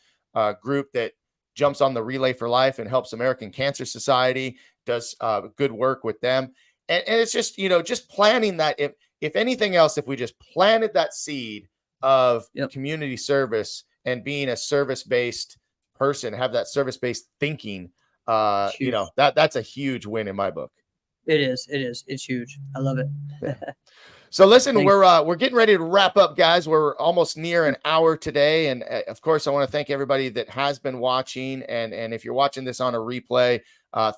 group that jumps on the Relay for Life and helps American Cancer Society, does good work with them. And it's just, just planting that. If anything else, if we just planted that seed of community service and being a service-based person, have that service-based thinking, that's a huge win in my book. It is. It's huge. I love it. So listen, we're getting ready to wrap up, guys. We're almost near an hour today. And of course, I want to thank everybody that has been watching. And if you're watching this on a replay,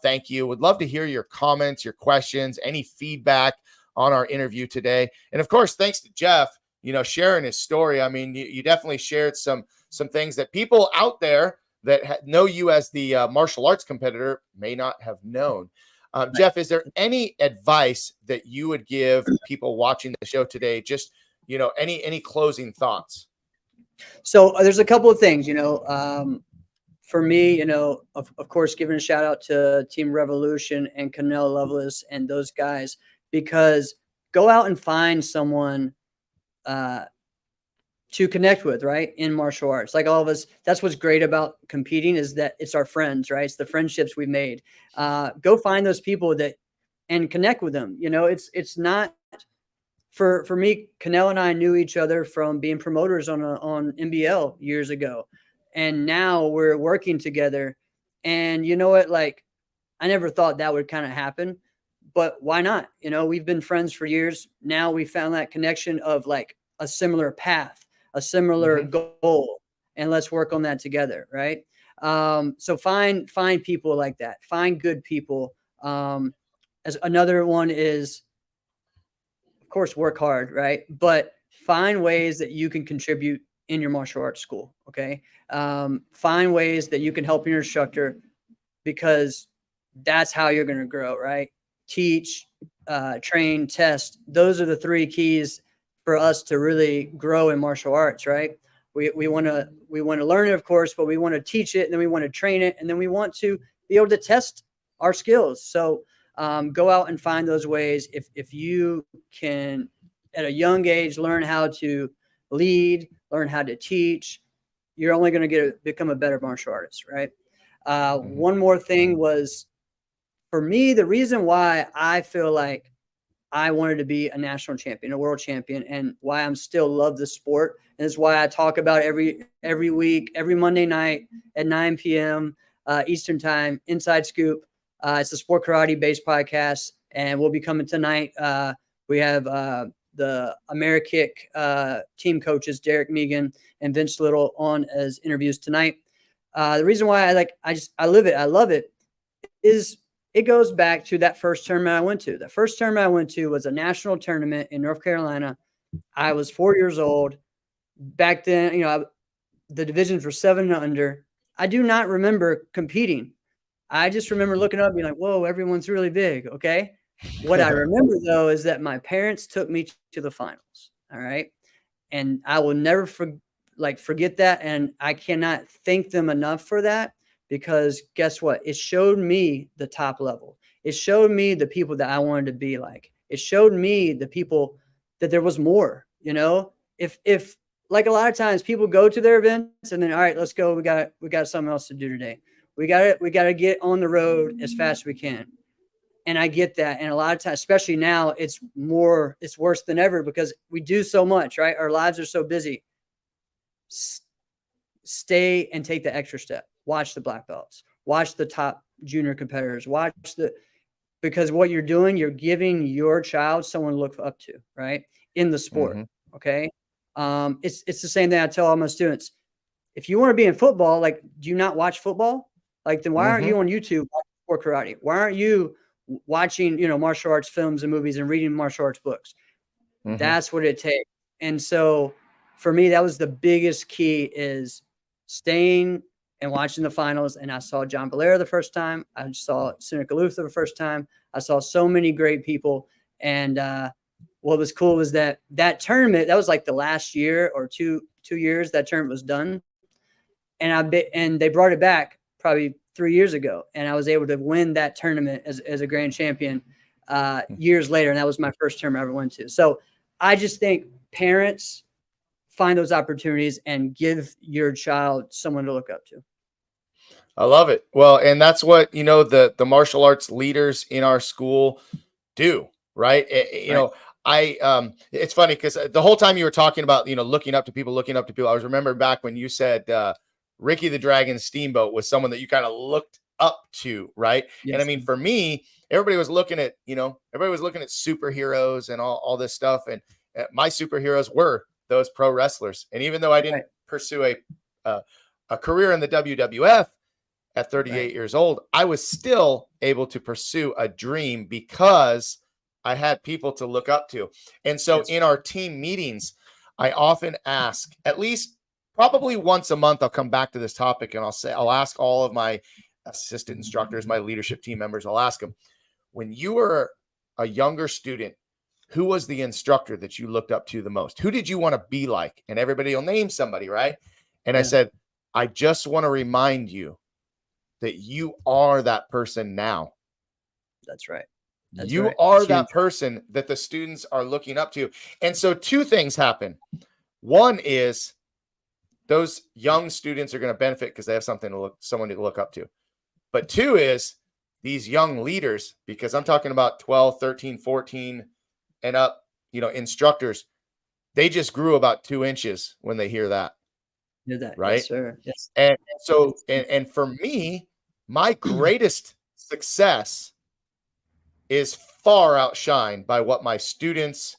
thank you. Would love to hear your comments, your questions, any feedback on our interview today. And of course, thanks to Jeff, sharing his story. I mean, you definitely shared some things that people out there that know you as the martial arts competitor may not have known. Jeff, is there any advice that you would give people watching the show today? Just, any closing thoughts? So there's a couple of things, for me, of course, giving a shout out to Team Revolution and Canelo Lovelace and those guys, because go out and find someone to connect with, right, in martial arts. Like all of us, that's what's great about competing, is that it's our friends, right? It's the friendships we made. Go find those people and connect with them. It's not for me. Canelo and I knew each other from being promoters on NBL years ago, and now we're working together. And you know what? Like, I never thought that would kind of happen, but why not? We've been friends for years. Now we found that connection of like a similar path, a similar goal, and let's work on that together. Right. So find people like that, find good people. As another one is, of course, work hard, right? But find ways that you can contribute in your martial arts school. Okay. Find ways that you can help your instructor, because that's how you're going to grow, right? Teach, train, test. Those are the three keys for us to really grow in martial arts, right? We want to learn it, of course, but we want to teach it, and then we want to train it, and then we want to be able to test our skills. So go out and find those ways. If you can, at a young age, learn how to lead, learn how to teach, you're only going to become a better martial artist, right? One more thing was, for me, the reason why I feel like I wanted to be a national champion, a world champion, and why I'm still love the sport. And it's why I talk about every week, every Monday night at 9 p.m. Eastern time, Inside Scoop. It's a sport karate based podcast, and we'll be coming tonight. We have the AmeriKick team coaches, Derek Megan and Vince Little, on as interviews tonight. The reason why I live it, I love it, is it goes back to that first tournament I went to. The first tournament I went to was a national tournament in North Carolina. I was 4 years old. Back then, the divisions were 7 and under. I do not remember competing. I just remember looking up and being like, whoa, everyone's really big. Okay. What I remember, though, is that my parents took me to the finals. All right. And I will never forget that. And I cannot thank them enough for that. Because guess what? It showed me the top level. It showed me the people that I wanted to be like. It showed me the people that there was more, if like a lot of times people go to their events and then, all right, let's go. We got something else to do today. We got to get on the road as fast as we can. And I get that. And a lot of times, especially now, it's worse than ever because we do so much, right? Our lives are so busy. Stay and take the extra step. Watch the black belts, watch the top junior competitors, because what you're doing, you're giving your child someone to look up to, right? In the sport. Okay. It's the same thing I tell all my students. If you want to be in football, like, do you not watch football? Like, then why aren't you on YouTube for karate? Why aren't you watching, martial arts films and movies and reading martial arts books? That's what it takes. And so for me, that was the biggest key, is staying and watching the finals. And I saw John Valera the first time. I saw Seneca Luther the first time. I saw so many great people. And what was cool was that tournament, that was like the last year or two years that tournament was done. And they brought it back probably 3 years ago. And I was able to win that tournament as a grand champion years later. And that was my first tournament I ever went to. So I just think parents find those opportunities and give your child someone to look up to. I love it. Well, and that's what, the martial arts leaders in our school do, right? It's funny because the whole time you were talking about, looking up to people, I was remembering back when you said Ricky the Dragon Steamboat was someone that you kind of looked up to, right? Yes. And I mean, for me, everybody was looking at superheroes and all this stuff. And my superheroes were those pro wrestlers. And even though I didn't pursue a career in the WWF at 38 years old, I was still able to pursue a dream because I had people to look up to. And so in our team meetings, I often ask, at least probably once a month, I'll come back to this topic and I'll ask all of my assistant instructors, my leadership team members, I'll ask them, when you were a younger student, who was the instructor that you looked up to the most? Who did you want to be like? And everybody will name somebody, right? And I said, I just want to remind you that you are that person now. That's right. You are that person that the students are looking up to. And so two things happen. One is those young students are going to benefit because they have someone to look up to. But two is these young leaders, because I'm talking about 12, 13, 14 and up, instructors, they just grew about 2 inches when they hear that. Right? Yes, sir. Yes. And so, and for me, my greatest success is far outshined by what my students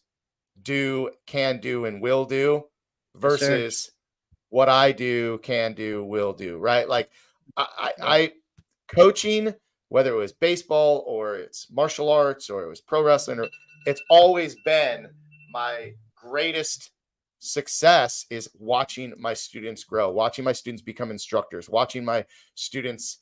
do, can do, and will do versus what I do, can do, will do, right? Like I coaching, whether it was baseball or it's martial arts or it was pro wrestling, or it's always been my greatest success is watching my students grow, watching my students become instructors, watching my students,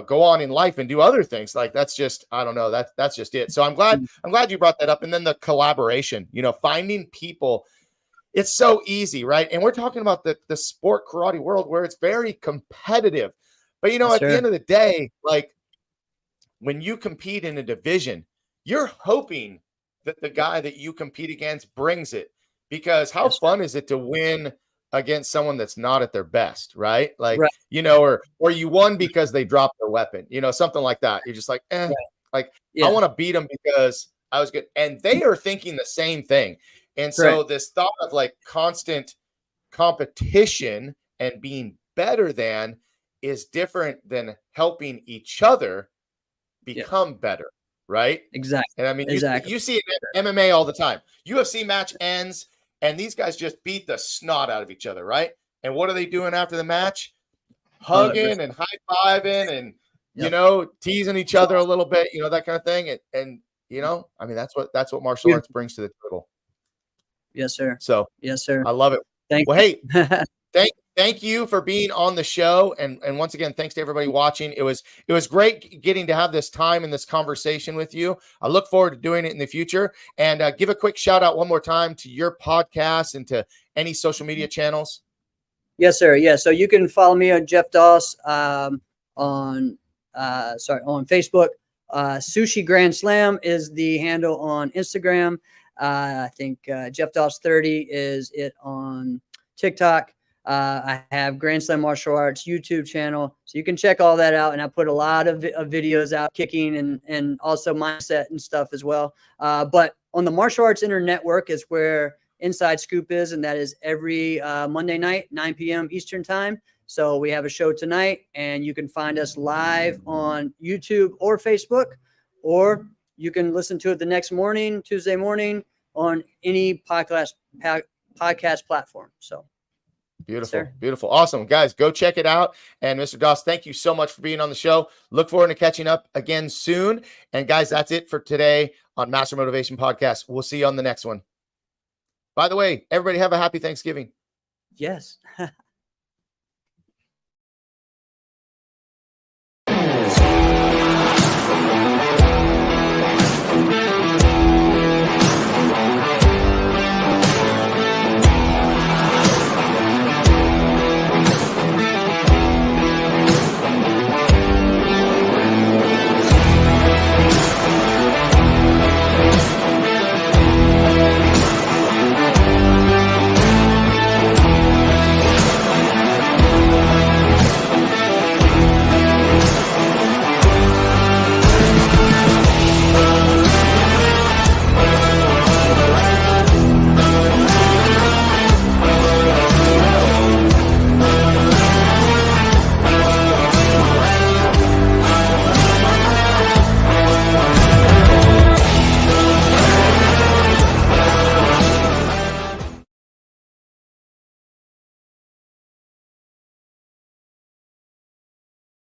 go on in life and do other things. Like that's just, I don't know, that's just it. So I'm glad you brought that up. And then the collaboration, finding people, it's so easy, right? And we're talking about the sport karate world where it's very competitive, but at the end of the day, like when you compete in a division, you're hoping that the guy that you compete against brings it, because how fun is it to win against someone that's not at their best, right? Like, or you won because they dropped their weapon, something like that. You're just like, I want to beat them because I was good. And they are thinking the same thing. And so this thought of like constant competition and being better than is different than helping each other become better, right? Exactly. And I mean, you see it in MMA all the time. UFC match ends and these guys just beat the snot out of each other, right? And what are they doing after the match? Hugging and high-fiving and, teasing each other a little bit, that kind of thing. And I mean, that's what martial arts brings to the table. Yes, sir. So, yes, sir. I love it. Thank you. Hey, thank you for being on the show. And once again, thanks to everybody watching. It was great getting to have this time and this conversation with you. I look forward to doing it in the future. And give a quick shout out one more time to your podcast and to any social media channels. Yes, sir. Yeah. So you can follow me on Jeff Doss on Facebook. Sushi Grand Slam is the handle on Instagram. I think Jeff Doss 30 is it on TikTok. I have Grand Slam Martial Arts YouTube channel, so you can check all that out. And I put a lot of videos out, kicking and also mindset and stuff as well. But on the Martial Arts Inner Network is where Inside Scoop is, and that is every Monday night, 9 p.m. Eastern time. So we have a show tonight, and you can find us live on YouTube or Facebook, or you can listen to it the next morning, Tuesday morning, on any podcast platform. So beautiful, yes, beautiful. Awesome. Guys, go check it out. And Mr. Doss, thank you so much for being on the show. Look forward to catching up again soon. And guys, that's it for today on Master Motivation Podcast. We'll see you on the next one. By the way, everybody have a happy Thanksgiving. Yes.